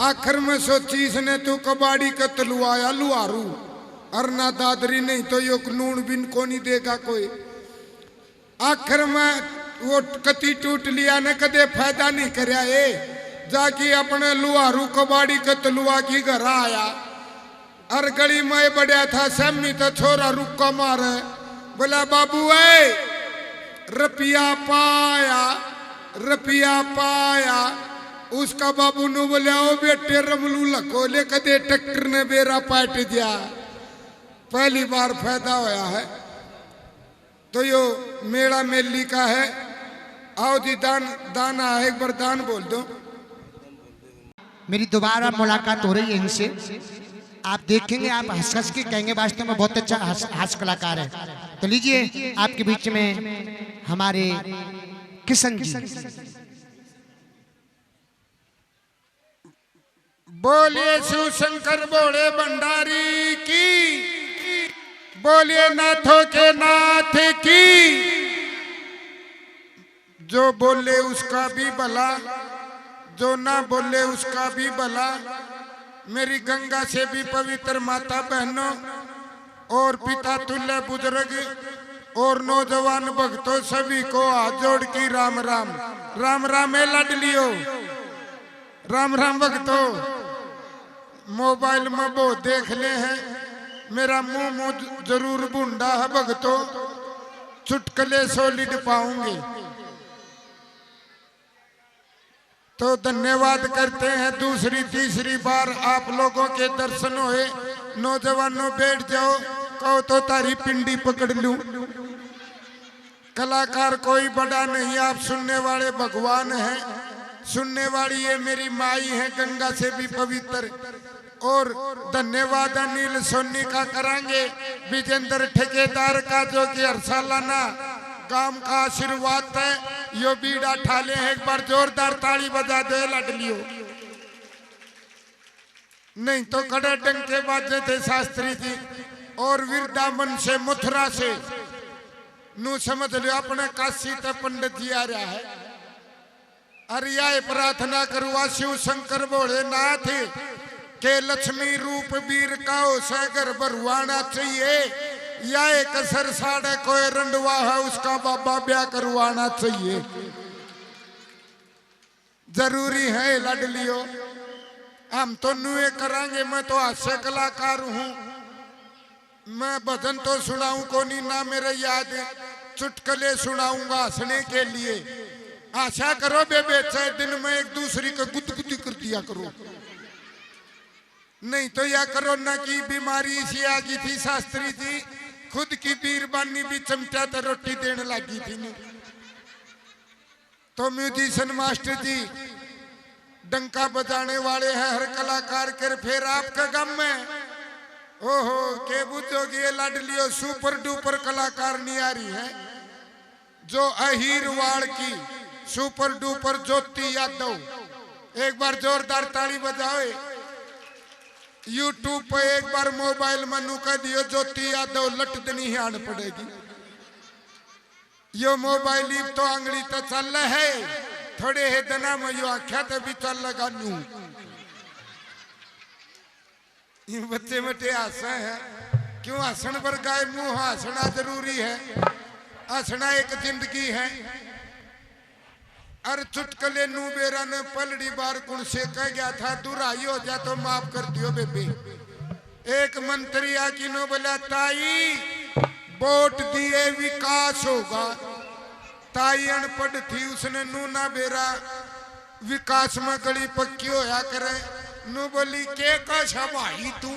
आखिर में सोची इसने तू कबाड़ी का तलवाया लुहारू और ना दादरी, नहीं तो यो नून बिन को नहीं देगा कोई। आखिर में वो कति टूट लिया ने कदे फायदा नहीं करया। जाके अपने लुहारू कबाड़ी का तलवा की घर आया और गली में बढ़िया था सेमी तो छोरा रुक्का मारे, बोला बाबू रुपया पाया रुपया पाया। उसका बाबू ने बोला ओ बेटे रमलू लखो ले कदे ट्रैक्टर ने बेरा पाट दिया। पहली बार फायदा होया है। तो यो मेला मेली का है। आओ जी दान दाना है, एक बार दान बोल दो। मेरी दोबारा मुलाकात हो रही है इनसे, आप देखेंगे, आप हंस हंस के कहेंगे वास्तव में बहुत अच्छा हास्य कलाकार है। तो लीजिए आपके बीच में हमारे किशन जी। बोलिए शिव शंकर भोले भंडारी की, बोलिए नाथों के नाथ की। जो बोले उसका भी भला, जो ना बोले उसका भी भला। मेरी गंगा से भी पवित्र माता बहनों और पिता तुल्य बुजुर्ग और नौजवान भक्तों सभी को हाथ जोड़ की राम राम। राम राम है लाडलियो, राम राम भक्तों। मोबाइल में बहुत देख ले हैं, मेरा मुंह जरूर बूंदा है भक्तों, चुटकले सॉलिड पाऊंगे। तो धन्यवाद करते हैं दूसरी तीसरी बार आप लोगों के दर्शन हुए। नौजवानों बैठ जाओ, कहो तो तारी पिंडी पकड़ लूं। कलाकार कोई बड़ा नहीं, आप सुनने वाले भगवान हैं। सुनने वाली ये मेरी माई है गंगा से भी पवित्र। और धन्यवाद अनिल सोनी का करांगे, विजेंद्र ठेकेदार का जो कि हर सालाना काम का आशीर्वाद है। यो बीड़ा ठाले हैं, एक बार जोरदार ताली बजा दे लाडलियो। नहीं तो कड़े डंके बाजे थे शास्त्री जी। और वृंदावन से मथुरा से नू समझ लो अपने काशी तक पंडित जी आ रहा है। अरे प्रार्थना करुआ शिव शंकर भोलेनाथ के लक्ष्मी रूप वीर का सागर भरवाना चाहिए। या एक असर साढ़े कोई रंडवा है उसका बाबा ब्याह करवाना चाहिए। जरूरी है लाडलियो, हम तो नुए करांगे। मैं तो हास्य कलाकार हूँ, मैं भजन तो सुनाऊं को नहीं ना मेरे याद, चुटकले सुनाऊंगा हंसने के लिए। आशा करो बेबे चाहे दिन में एक दूसरी को गुदगुदी कर दिया करो, नहीं तो या कोरोना की बीमारी सी आ गई थी शास्त्री जी, खुद की बीरबानी भी चमचा तो रोटी देने लगी थी। तो म्यूजिशियन मास्टर जी डंका बजाने वाले हैं हर कलाकार के। फिर आपका गम में ओहो के बुझोगे लाडलियो सुपर डुपर कलाकार नहीं आ रही है। जो अहीरवाड़ की सुपर डुपर ज्योति यादव, एक बार जोरदार ताली बजाओ। यूट्यूब पे एक बार मोबाइल में नुका दियो ज्योति यादव लटदनी हान पड़ेगी। यो मोबाइल तो आंगली तो चल है, थोड़े है दना में यो आख्या तो भी चल लगा नू। ये बच्चे मटे हंसे हैं, क्यों हंसन पर गाय मुंह हंसना जरूरी है। हंसना एक जिंदगी है। अरे चुटकले नू बेरा ने पलड़ी बार कुण से कह गया था दुराई हो जा तो माफ कर दियो बेबे। एक मंत्री आकी नो बोला ताई वोट दिए विकास होगा। ताई अनपढ़ थी, उसने नू ना बेरा विकास में गली पक्की होया करे। नू बोली के का भाई तू?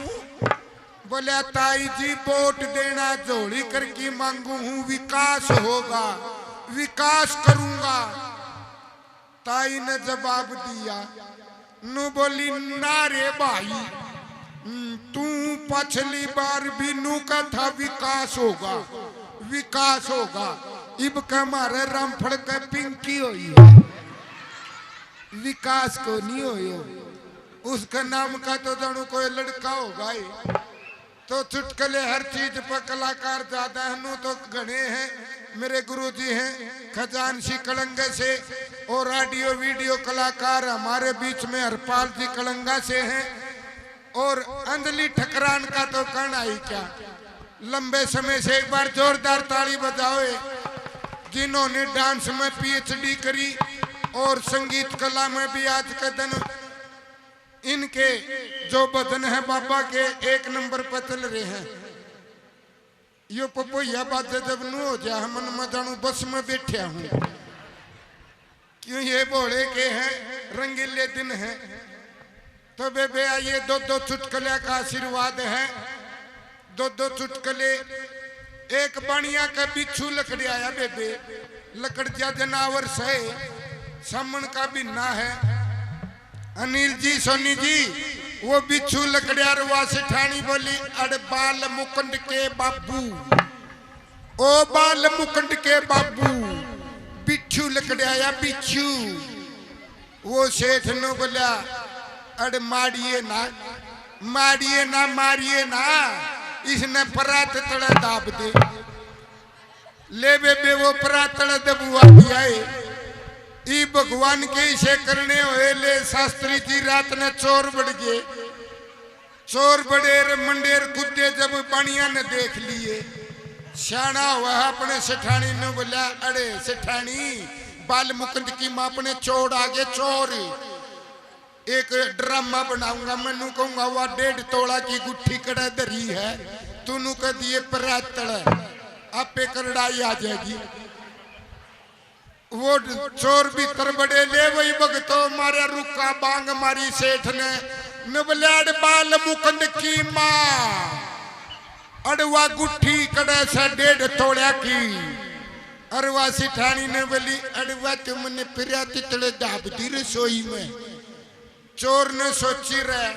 बोला ताई जी वोट देना जोड़ी करके मांगू हूँ, विकास होगा विकास करूंगा। ताई ने जवाब दिया, नू बोली ना रे भाई तू पिछली बार भी नू का था विकास होगा विकास होगा। इब का मारे रामफड़ का पिंकी हुई है, विकास को नहीं हो। उसका नाम का तो जानू कोई लड़का होगा ही। तो चुटकले हर चीज पर कलाकार ज्यादा है, नू तो गणे हैं। मेरे गुरुजी हैं खजानसी कलंगा से, और ऑडियो वीडियो कलाकार हमारे बीच में हरपाल जी कलंगा से हैं, और अंजलि ठकरान का तो कहना ही क्या। लंबे समय से एक बार जोरदार ताली बजाओ जिन्होंने डांस में पीएचडी करी और संगीत कला में भी आज के दिन इनके जो भजन है बाबा के 1 नंबर पर चल रहे हैं। यो पपोया बात जब न हो जाए मन में जानू बस में बैठा हूँ, क्यों ये बोले के हैं रंगीले दिन है। तो बेबे आइए 2-2 चुटकुले का आशीर्वाद है। 2-2 चुटकुले। एक बढ़िया का बिच्छू लकड़ी आया बेबे, लकड़िया जनावर से सामन का भी ना है। अनिल जी सोनी जी वो बिच्छू लकड़ियार वासे ठानी बोली अड़ बाल मुकुंड के बाबू, ओ बाल मुकुंड के बाबू बिच्छू लकड़िया बिच्छू। वो सेठ ने बोला अड़ मारिए ना मारिए ना मारिए ना, इसने परात तड़ा दाब दे। ले बेबे वो परात तड़ा दबुआ दिया ई भगवान के इसे करने हुए ले। शास्त्री जी रात ने चोर बढ़ गए, चोर बड़ेर मंडेर कुत्ते जब पानिया ने देख लिए, शाना हुआ अपने सेठानी ने बोला अरे सेठानी बाल मुकुंद की माँ अपने चोर आगे चोर, एक ड्रामा बनाऊंगा, मैनू कहूंगा वह 1.5 तोला की गुट्ठी कड़ा धरी है, तूनू कह दिए परातड़ आपे करड़ाई आ जाएगी। वो चोर भी तरबड़े ले वही भगतो मारे रुका बांग मारी सेठ ने नबलाड बाल मुकुंद की माँ अड़वा गुट्ठी कड़ा सा 1.5 तोड़ा की। अरवा सिठानी ने बोली अड़वा तुमने फिर तितले दाब दी रसोई में। चोर ने सोची रहे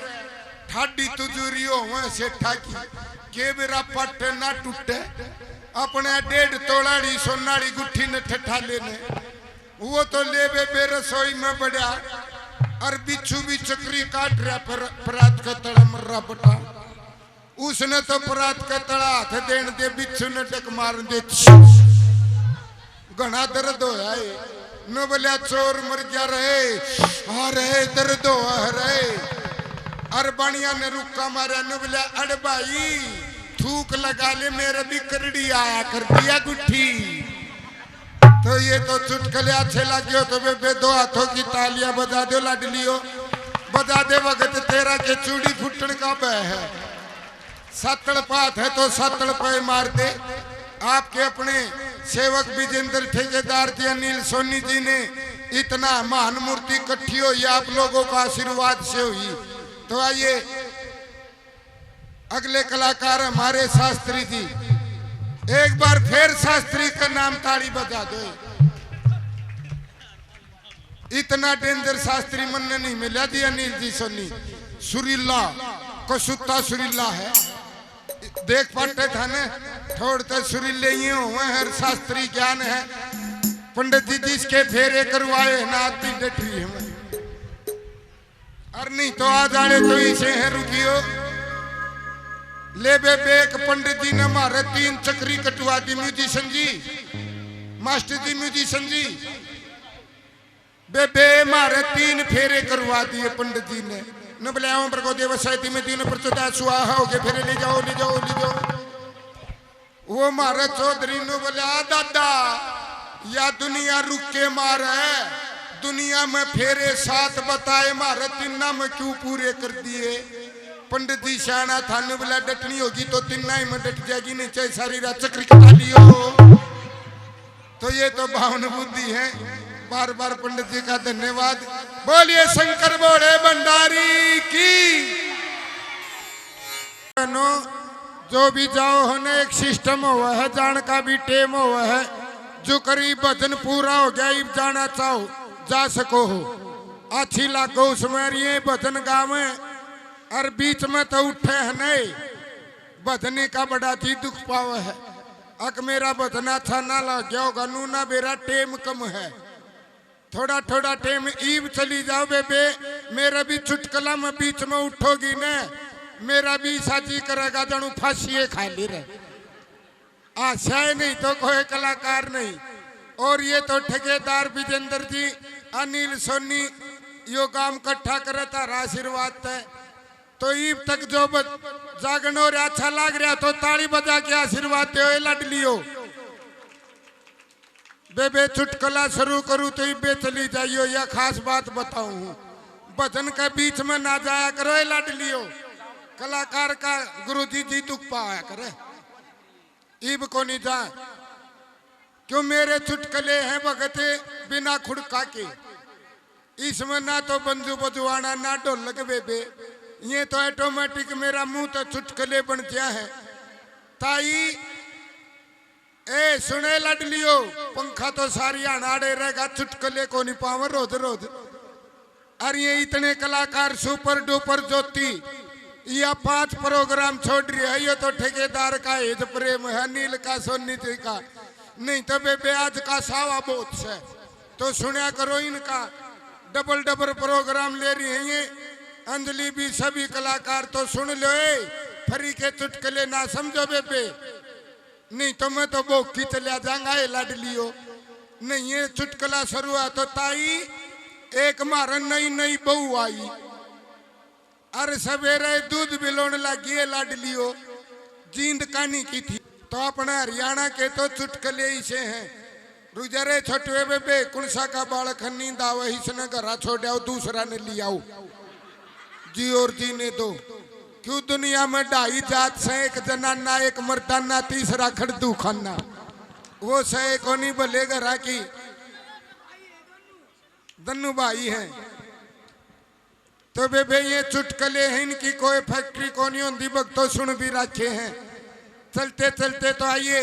ठाडी तुजूरी हो सेठा की के मेरा पट ना टूटे, अपने 1.5 तोलाड़ी सोनाड़ी गुट्ठी ने ठठा लेने। वो तो ले बे रसोई में बढ़िया और बिच्छू भी चक्री काट रहा परात का तड़ा मर्रा बटा। उसने तो परात का तड़ा हाथ देन दे, बिच्छू ने टक मार दे, घना दर्द होया न बोलिया चोर मर जा रहे आ रहे दर्द हो रहे। अर बाणिया ने रुका मारा न बोलिया अड़ भाई थूक लगा ले मेरे भी करड़ी आया कर दिया गुट्ठी। तो ये तो चुटकुले अच्छे लगे तो बे 2 हाथों की तालियां बजा दो लाडलियो, बजा दे वक्त तेरा के चूड़ी फुटन का बह है। सत्तड़ पात है तो सत्तड़ पे मार दे। आपके अपने सेवक विजेंद्र ठेकेदार जी अनिल सोनी जी ने इतना महान मूर्ति इकट्ठी हुई आप लोगों का आशीर्वाद से हुई। तो आइए अगले कलाकार हमारे शास्त्री जी, एक बार फिर शास्त्री का नाम ताड़ी बजा दो। इतना डेंजर शास्त्री मन ने नहीं मिला जी अनिल जी सोनी। सुरीला कसूता सुरीला है, देख पाते था ने थोड़ते सुरीले ही हुए हैं, शास्त्री ज्ञान है। पंडित जी जिसके फेरे करवाए ना आती डटरी है। और नहीं तो आ जाने तो इसे है रुकियो ले बेबे। एक पंडित जी ने मारे 3 चक्री कटवा दी म्यूजिशियन जी, मास्टर जी म्यूजिशियन जी। बेबे मारे 3 फेरे करवा दिए पंडित जी ने। न बुलाया पर को देवसायती में 3 प्रचोदा सुहा हो गए, फेरे ले जाओ ले जाओ ले जाओ। वो मारे चौधरी ने बोला दादा या दुनिया रुक के मार है, दुनिया में फेरे 7 बताए मारे 3 में क्यों पूरे कर दिए। पंडित जी शाना था न बोला डटनी होगी तो 3 ही में डट जाएगी, नहीं चाहे सारी रात चक्री कटा लियो। तो ये तो भावन बुद्धि है। बार बार पंडित जी का धन्यवाद। बोलिए शंकर बोले भंडारी की। जो भी जाओ होने एक सिस्टम हुआ है, जान का भी टेम हुआ है। जो करीब भजन पूरा हो गया इब जाना चाहो जा सको हो, अच्छी लागो उसमें ये भजन गावे। और बीच में तो उठे है नहीं, भजनी का बड़ा जी दुख पाव है। अक मेरा भजन अच्छा ना लग गया होगा, नू ना मेरा टेम कम है, थोड़ा थोड़ा टेम ईब चली जाओ बेबे। मेरा भी चुटकुला में बीच में उठोगी न, मेरा भी साजी करेगा जानू फांसी खा ली रहे। आशा है नहीं तो कोई कलाकार नहीं। और ये तो ठेकेदार विजेंद्र जी अनिल सोनी यो काम इकट्ठा करे तारा आशीर्वाद है। तो ईब तक जो जागन और अच्छा लग रहा तो ताली बजा के आशीर्वाद दो लडलियो। बेबे चुटकुला शुरू करूँ तो इबे चली जाइयो। या खास बात बताऊं भजन के बीच में ना जाया करो लडलियो। कलाकार का गुरुजी जी दुख पाया करे ईब को नहीं जा। क्यों मेरे चुटकुले हैं भगते बिना खुड़का के। इसमें ना तो बंजू बजवाना ना ढोलक बेबे। ये तो ऑटोमेटिक मेरा मुंह तो चुटकुले बन गया है। ताई ए सुने लडलियो पंखा तो सारी अनाड़े रहेगा चुटकुले को नहीं पाव रोज रोज। अरे ये इतने कलाकार सुपर डुपर ज्योति या 5 प्रोग्राम छोड़ रही है। ये तो ठेकेदार का हेज प्रेम है नील का सोनी जी का। नहीं तो बेबे आज का सावा बहुत से तो सुना करो इनका। डबल डबल प्रोग्राम ले रही है ये अंजलि भी सभी कलाकार तो सुन लो। फरी के चुटकुले ना समझो बेबे नहीं तो मैं तो वो की चलिया जाऊंगा लाडलियो। नहीं ये चुटकुला शुरू है तो ताई एक मारा नई नई बहू आई। अरे सवेरे दूध बिलोन लगी है लाडलियो जींद कानी की थी। तो अपने हरियाणा के तो चुटकुले इसे हैं। रुजरे छोटे बेबे कुणसा का बालक नींद आवे इसने घरा छोड़ा दूसरा ने लिया जी और जी ने दो। क्यों दुनिया में 2.5 जात से एक जनाना एक मर्दाना तीसरा खड़दू खाना वो से को नहीं भले घरा की दन्नू भाई है। तो बेबे ये चुटकुले हैं इनकी कोई फैक्ट्री को नहीं होती भक्तों सुन भी रखे हैं। चलते चलते तो आइए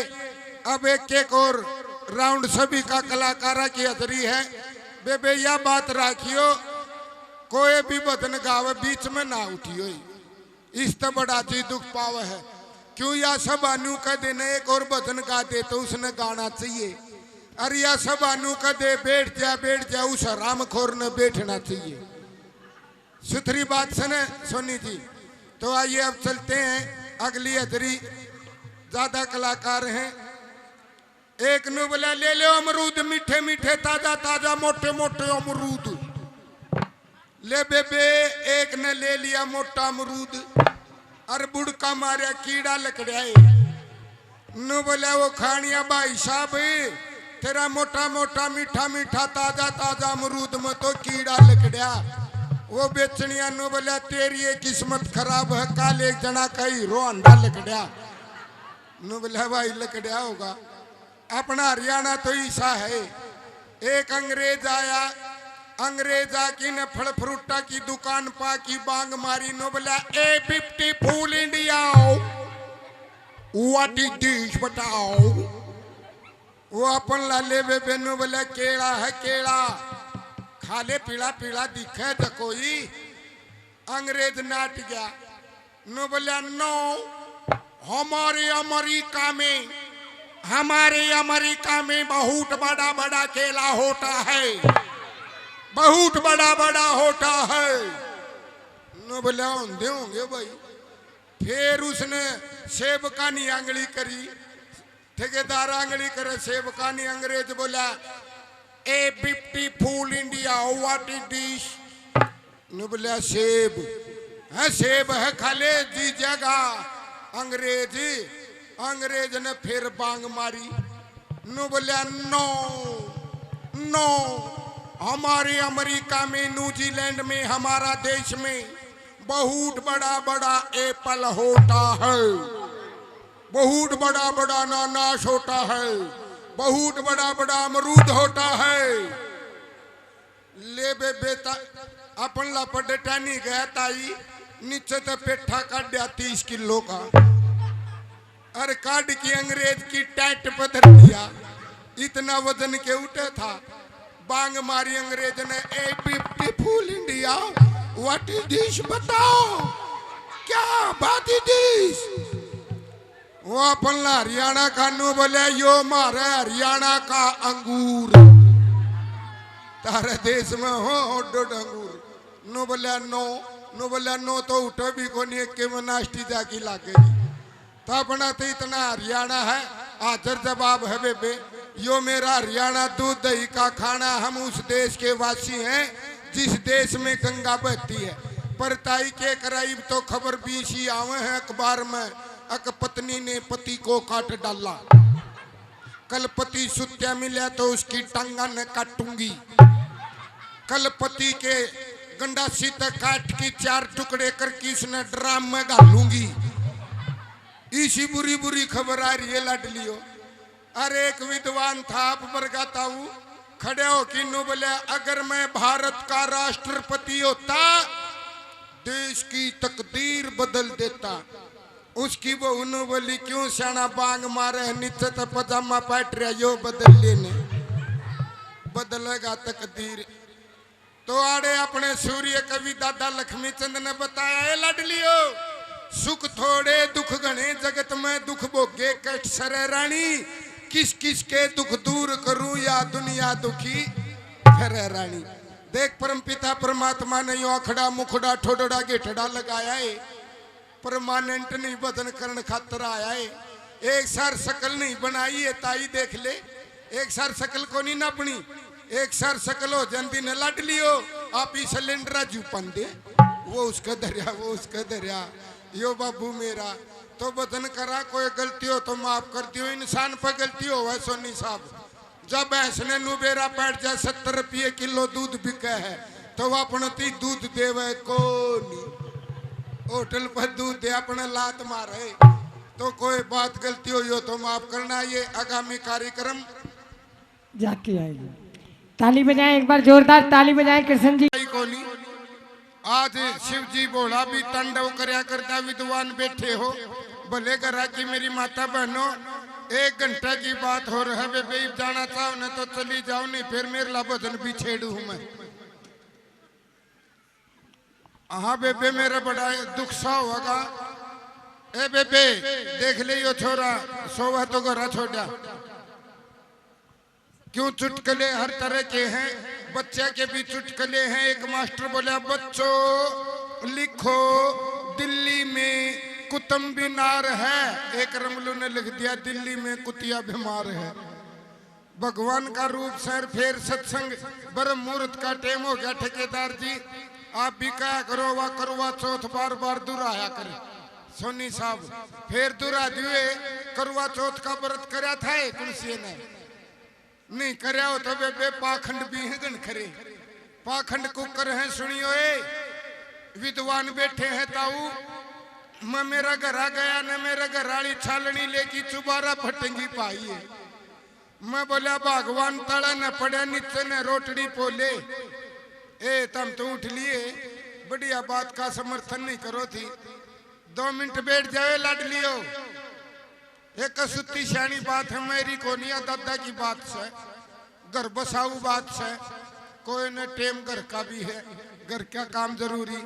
अब एक और राउंड सभी का कलाकारा की हाजिरी है। बेबे यह बात राखियो कोई भी भजन गावे बीच में ना उठियो। इस तो बड़ा चीज दुख पाव है। क्यों या सब अनु का दिन एक और भजन गा दे तो उसने गाना चाहिए। अरे या सब अनु का दे बैठ जा उस रामखोर ने बैठना चाहिए। सुथरी बात सुने सोनी जी। तो आइए अब चलते हैं अगली हाजिरी। ज्यादा कलाकार हैं। एक नु बोला ले लो अमरूद मीठे मीठे ताजा ताजा मोटे मोटे अमरूद ले बेबे। एक ने ले लिया मोटा अमरूद और बुड़का मारा कीड़ा लकड़िया। नु बोला वो खानिया भाई साहब तेरा मोटा मोटा मीठा मीठा ताजा ताजा अमरूद में तो कीड़ा लकड़िया। वो बेचनिया नु बोला तेरी ये किस्मत खराब है काल एक जना का हीरो अंडा लकड़िया। नु बोला भाई लकड़िया होगा अपना हरियाणा तो ऐसा है। एक अंग्रेज आया अंग्रेज आकी ने फल फ्रूटा की दुकान पा की बांग मारी। नो बोला ए 50 फूल इंडिया व्हाट इज दिस बताओ। वो अपन लाले बेबे नो बोला केड़ा है केड़ा खाले पीला पीला दिखे तो कोई। अंग्रेज नाट गया। नो बोला नो हमारे अमेरिका में बहुत बड़ा बड़ा केला होता है बहुत बड़ा बड़ा होता है। नो बोले होंगे होंगे भाई। फिर उसने सेब का नहीं आंगली करी। ठेकेदार आंगली करे सेब का नहीं। अंग्रेज बोला ए 50 फूल India what is this. No बोला सेब है सेब है खाले जी जगह। अंग्रेज ने फिर बांग मारी। नो बोला नो नो हमारे अमेरिका में न्यूजीलैंड में हमारा देश में बहुत बड़ा बड़ा एप्पल होता है बहुत बड़ा बड़ा अनानास होता है बहुत बड़ा बड़ा अमरूद होता है। ले बेटा अपन लपटा नहीं गया ताई नीचे तो पेठा काट दिया 30 किलो का। अरे काट की अंग्रेज की टाइट पर धर दिया। इतना वजन के उठे था। बांग मारी अंग्रेज ने ए 50 फूल इंडिया व्हाट इज दिस बताओ क्या बात इज दिस। वो अपन हरियाणा का नु बोले यो मारे हरियाणा का अंगूर तारे देश में हो डोड अंगूर। नो बोले नो तो उठो भी को नहीं के में नाश्ती जाकी लाके। तो अपना तो इतना हरियाणा है हाजिर जवाब है बेबे। यो मेरा हरियाणा दूध दही का खाना। हम उस देश के वासी हैं जिस देश में गंगा बहती है। पर ताई के करीब तो खबर भी सी आवे है अखबार में, अक पत्नी ने पति को काट डाला। कल पति सुत्या मिला तो उसकी टांगा न काटूंगी। कल पति के गंडासी तक काट की 4 टुकड़े करके इसने ड्राम में डालूंगी। इसी बुरी बुरी खबर आ रही है लाडलियो। अरे एक विद्वान था, आप बरगाता हूं, खड़े हो कि नो बोले अगर मैं भारत का राष्ट्रपति होता देश की तकदीर बदल देता। उसकी बहू ने बोली क्यों श्याना बांग मारे, नीचे तो पजामा पाट रहा, यो बदल लेने बदलेगा तकदीर। तो आड़े अपने सूर्य कवि दादा लक्ष्मी चंद ने बताया है लाडलियो, सुख थोड़े दुख घने जगत में दुख भोगे कष्ट सरे रानी। किस किस के दुख दूर करूं या दुनिया दुखी फिरे रानी। देख परमपिता परमात्मा ने यो अखड़ा मुखड़ा ठोडड़ा गेठड़ा लगाया है। परमानेंट नहीं बदन करने खातर आया है। एक सार शकल नहीं बनाई है ताई, देख ले एक सार शकल को नहीं नापनी। एक सार शकल हो जाती न लाडलियो, आप ही सिलेंडर जूपन दे, वो उसका दरिया वो उसका दरिया। यो बाबू मेरा तो बदन करा, कोई गलती हो तो माफ कर दियो। इंसान पर गलती हो है सोनी साहब। जब ऐसने नुबेरा बैठ जाए 70 रुपये किलो दूध बिके है तो वह अपने ती दूध देवे को नहीं। होटल पर दूध दे अपने लात मारे। तो कोई बात गलती हो तो माफ करना। ये आगामी कार्यक्रम जाके आएगी। ताली बजाएं एक बार, जोरदार ताली बजाएं कृष्ण जी को नहीं। आज शिव जी बोला भी तांडव करया करता, विद्वान बैठे हो भले करा कि मेरी माता बहनों 1 घंटे की बात हो रहा है। बेबे जाना चाहो न तो चली जाओ, नहीं फिर मेरे ला भजन भी छेड़ू हूं मैं। हाँ बेबे मेरा बड़ा दुख सा होगा। ए बेबे देख ले यो छोरा सोवा तो घरा छोड़ा। क्यों चुटकले हर तरह के हैं, बच्चे के भी चुटकले हैं। एक मास्टर बोला बच्चों लिखो दिल्ली में कुतुब मीनार है। एक रमलू ने लिख दिया दिल्ली में कुतिया बीमार है। भगवान का रूप सर फिर सत्संग ब्रह्म मुहूर्त का टाइम हो गया। ठेकेदार जी आप भी क्या करो वा करवा चौथ बार बार दुराया करे। सोनी साहब फिर दुरा दिए करवा चौथ का व्रत करया था तुलसी ने नहीं करया हो तो बेबे पाखंड भी है गण खरे। पाखंड कुकर है सुनियो ए विद्वान बैठे हैं ताऊ। मैं मेरा घर आ गया न मेरा घराली छालनी लेकी चुबारा फटेंगी पाई है। मैं बोला भगवान तड़ा न पड़ा नीचे न रोटड़ी पोले। ए तम तो उठ लिए बढ़िया बात का समर्थन नहीं करो थी। 2 मिनट बैठ जाए लाडलियो। एक सुती शानी बात है मेरी को नहीं, दादा की बात से घर बसाऊ बात से। कोई न टेम घर का भी है, घर का काम जरूरी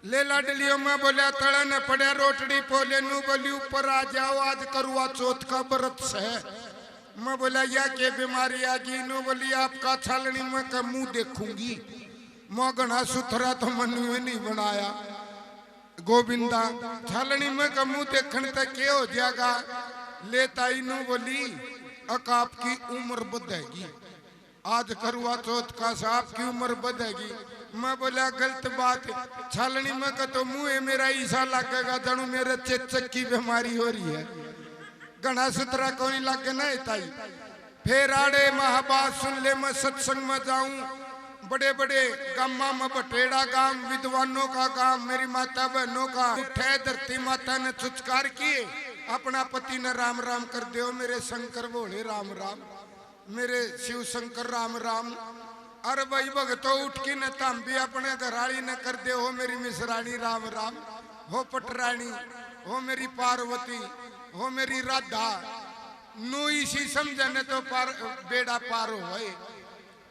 ले लाडलियो। मैं बोला तड़ा न पड़ा रोटड़ी पोले नू बोली ऊपर आ जाओ आज करवा चौथ का व्रत से। मैं बोला या के बीमारी आ गई नू बोली आपका छालनी में का मुंह देखूंगी। मैं घना सुथरा तो मनु नहीं बनाया गोविंदा छालनी में का मुंह देखने तक क्या हो जाएगा। ले ताई नू बोली अक आपकी उम्र बढ़ेगी, आज करवा चौथ का साहब की उम्र बढ़ेगी। मैं बोला गलत बात, छालनी में का तो मुंह है मेरा ईसा लगेगा जानू मेरे चेचक की बीमारी हो रही है। घना सुतरा कोई लगे ना ताई। फिर आड़े महाबात सुन ले मैं सत्संग में जाऊं। बड़े बड़े गामा में बटेड़ा गांव विद्वानों का गांव मेरी माता बहनों का उठे धरती माता ने चुचकार किए। अपना पति ने राम राम कर दो मेरे शंकर भोले राम राम, मेरे शिव शंकर राम राम। अरे भाई भगतो उठ के न तम भी अपने घराड़ी न कर दे हो मेरी मिसरानी राम राम। हो पटरानी हो मेरी पार्वती हो मेरी राधा नु इसी समझने तो पार बेड़ा पार हो।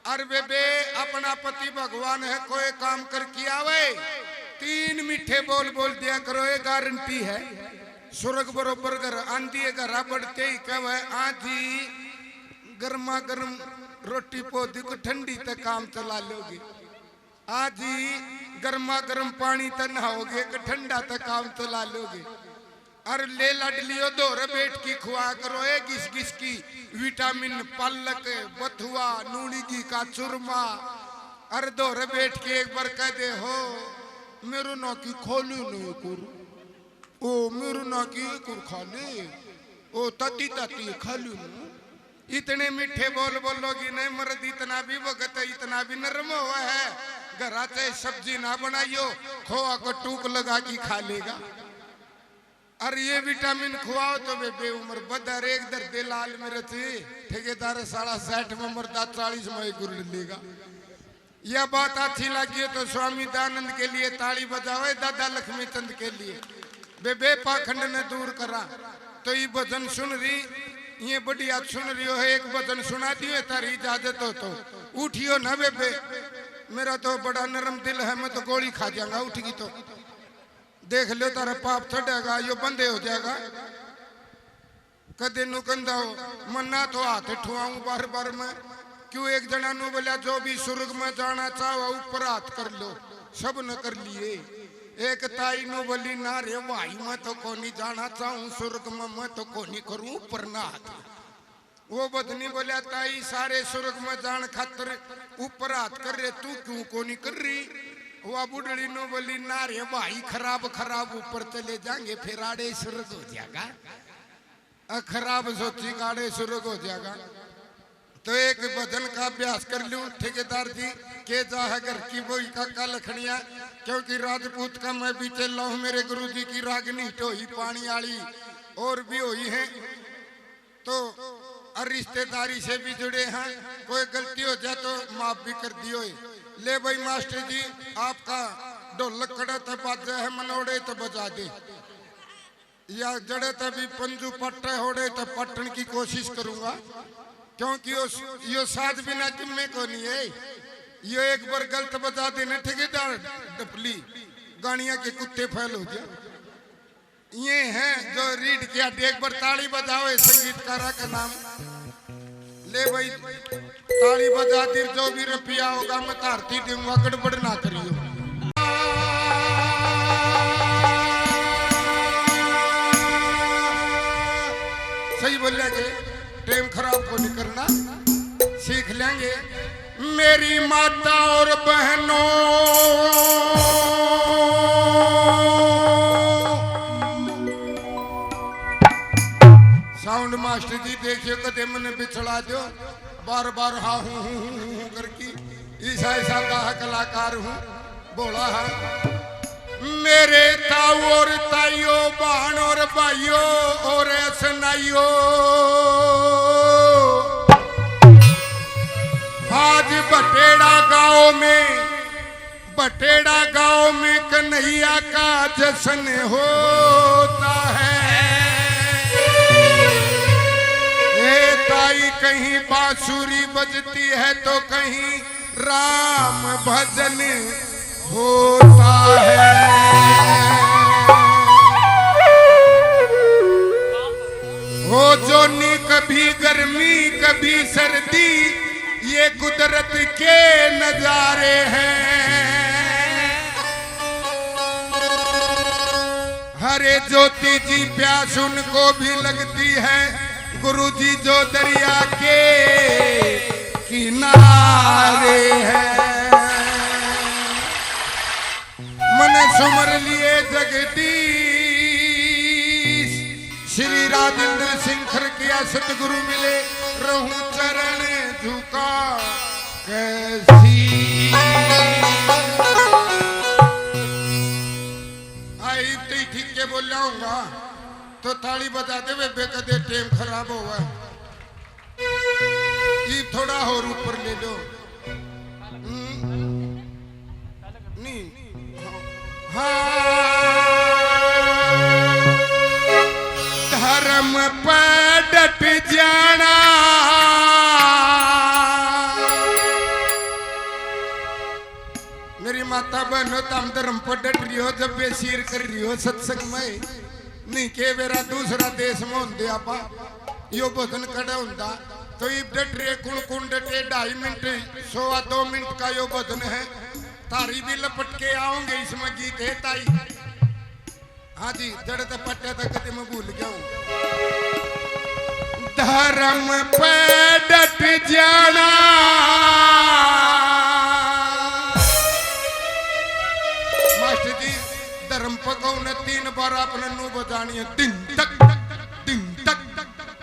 अरे बेबे अपना पति भगवान है, कोई काम कर किया आवे 3 मीठे बोल बोल दिया करो, ये गारंटी है स्वर्ग बरोबर घर आंधी है। घर बढ़ते ही कब है आजी गर्मा गर्म रोटी पौधी को ठंडी तक काम चला लोगे। आज ही गर्मा गर्म पानी तक नहाओगे कि ठंडा तक काम चला लोगे। और ले लड लियो दोर बैठ की खुआ करो ए घिस घिस की विटामिन पालक बथुआ नूनी की का चूरमा और दोर बैठ के एक बार कह दे हो मेरो ना की खोलू नहीं कुर ओ मेरो ना की कुर खाले ओ तती तती खालू इतने मीठे बोल बोलोगी नहीं मर्द इतना भी वक्त इतना भी नरम हुआ है घरा चाहे सब्जी ना बनाइयो खोआ को टूक लगा के खा लेगा और ये विटामिन खुआओ तो वे बेउम्र बदर एक दर्दे लाल मेरे थे ठेकेदार 60 में मरदा 40 में गुर लेगा। यह बात अच्छी लगी तो स्वामी दानंद के लिए ताली बजाओ दादा लक्ष्मी चंद के लिए बे पाखंड ने दूर करा। तो ये भजन सुन रही ये बढ़िया सुन रही हो एक भजन सुना दियो तारी इजाजत हो तो उठियो ना बेबे मेरा तो बड़ा नरम दिल है मैं तो गोली खा जाऊंगा उठगी तो देख लो तारा पाप छड़ेगा यो बंदे हो जाएगा कदे नु कंधा हो मन्ना तो हाथ ठुआऊं बार बार मैं क्यों एक जना नु बोला जो भी स्वर्ग में जाना चाहो ऊपर हाथ कर लो सब न कर लिए एक ताई नु बोली ना रे भाई मैं तो कोनी जाना चाहूं स्वर्ग में मैं तो कोनी करूं ऊपर ना हाथ वो बदनी बोला ताई सारे स्वर्ग में जान खातर ऊपर हाथ कर रहे तू क्यों कोनी कर रही वो बुढ़ड़ी नो बोली ना रे भाई खराब खराब ऊपर चले जाएंगे फिर आड़े स्वर्ग हो जाएगा खराब सोची आड़े स्वर्ग हो जाएगा। तो एक भजन का अभ्यास कर लूं ठेकेदार जी के चाहे घर की वही का लखनिया क्योंकि राजपूत का मैं भी चल रहा हूँ मेरे गुरु जी की रागनी टोही पानी आली और भी हुई है तो और रिश्तेदारी से भी जुड़े हैं कोई गलती हो जाए तो माफ भी कर दियो। ले भाई मास्टर जी आपका ढोलक कड़ा तो बाजे है मनोड़े तो बजा दे या जड़े तभी पंजू पट्टे होड़े तो पट्टन की कोशिश करूंगा क्योंकि यो साथ बिना जिम्मे को नहीं है यो एक बार गलत बजा देने ठेकेदार डपली गाड़ियां के कुत्ते फैल हो जाए ये हैं जो रीड किया एक बार ताली बजाओ संगीतकारा का नाम ले भाई ताली बजा दी जो भी रुपया होगा मैं तारती दूंगा गड़बड़ ना करियो। सही बोल लेंगे टाइम खराब को नहीं करना सीख लेंगे। मेरी माता और बहनों साउंड मास्टर जी देखिए कदे मैंने बिछड़ा दो बार बार हाँ हूँ करके ऐसा ऐसा कहा कलाकार हूँ बोला है। मेरे ताऊ और ताइयों बहन और भाइयों और सनाइयों आज बटेड़ा गांव में कन्हैया का जश्न होता है। ताई कहीं बांसुरी बजती है तो कहीं राम भजन होता है। हो जोनी कभी गर्मी कभी सर्दी ये कुदरत के नजारे हैं। हरे ज्योति जी प्यास उनको भी लगती है गुरुजी जो दरिया के किनारे हैं। मन सुमर लिए जगदीश श्री राजेंद्र सिंह खरकिया सतगुरु मिले रहूं चरण झुका कैसी आई तो ठीक के बोल जाऊंगा तो ताली बजा दे वे बेकदे टाइम खराब हुआ ये थोड़ा और ऊपर ले लो नहीं धर्म पर डट जाना मेरी माता बहनों तम धर्म पर डट रही हो जब वे शीर कर रही हो सत्संग में नहीं के मेरा दूसरा देश में होंगे आप यो भजन कड़ा होंदा तो ये डट रे कुण डटे 2.5 मिनट 1.25 मिनट का यो भजन है तारी भी लपट के आओगे इसमें गीत है ताई हाँ जी जड़ तो पट्टे तक कदे मैं भूल गया हूँ। धर्म पे डट जाना मास्टर जी धर्म पकाओ ने 3 बार अपने नू बजानी है टिंग टक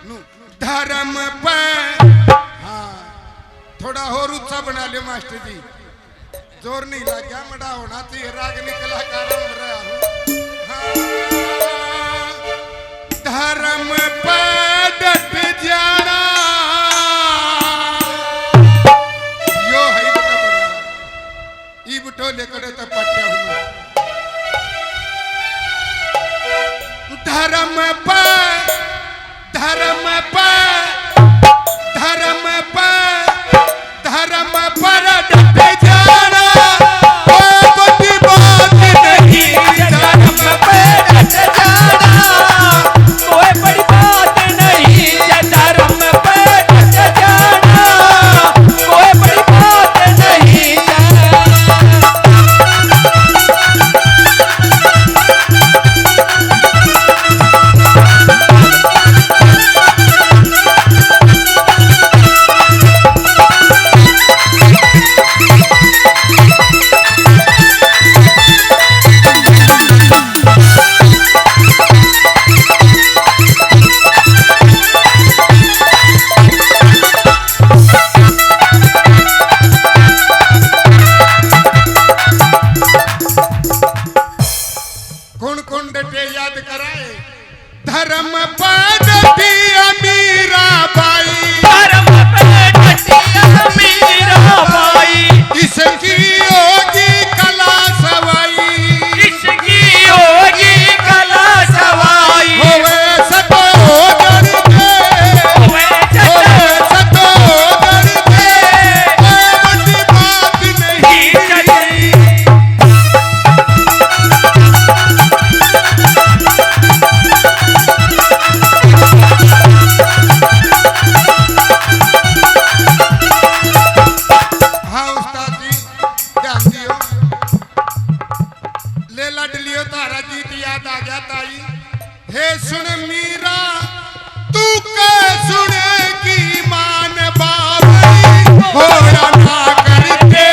नू धर्म पे। हाँ थोड़ा और ऊंचा बना ले मास्टर जी जोर नहीं लग गया मड़ा होना चाहिए रागनी कलाकार हो रहा हूँ। धर्म पे डट जाना यो है बड़ा बड़ा ई बटो लेकर तो पट्टा हुआ। धर्म पे धर्म पे धर्म पे धर्म पर डट जाना कोई बड़ी बात नहीं। धर्म पे डट जाना कोई बड़ी बात नहीं। धर्म पे डट जाना कोई बड़ी बात नहीं। कौन कौन डटे याद कराए। धर्म पर डटी अमीरा बाई धर्म पे डटी अमीरा बाई इसकी होगी कला सवाई इसकी होगी कला सवाई होवे सतो डरते होवे सतो डरते कोई बड़ी बात नहीं। हाँ उस्ताद जी ध्यान दियो ले लडलियो तारा जीत याद आ जाता ही। हे सुन मीरा तू के सुनेगी मान बावरी होया ना करते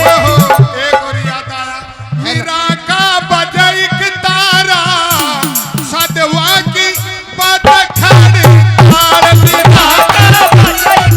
ओहो एक और याद आया मीरा का बजैक तारा सदवा की बात खड़ी तार मीरा तारे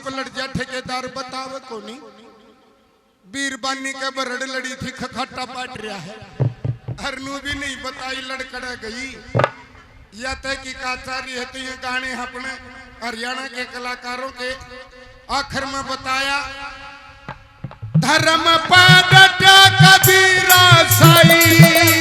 पलट जा ठेकेदार बतावे कोनी बीरबानी का बरड़ लड़ी थी खखट्टा पाट रहा है हरनू भी नहीं बताई लड़कड़ा गई या तय की काचारी है तो ये गाने अपने हरियाणा के कलाकारों के आखिर में बताया धर्म पाट कबीरा साई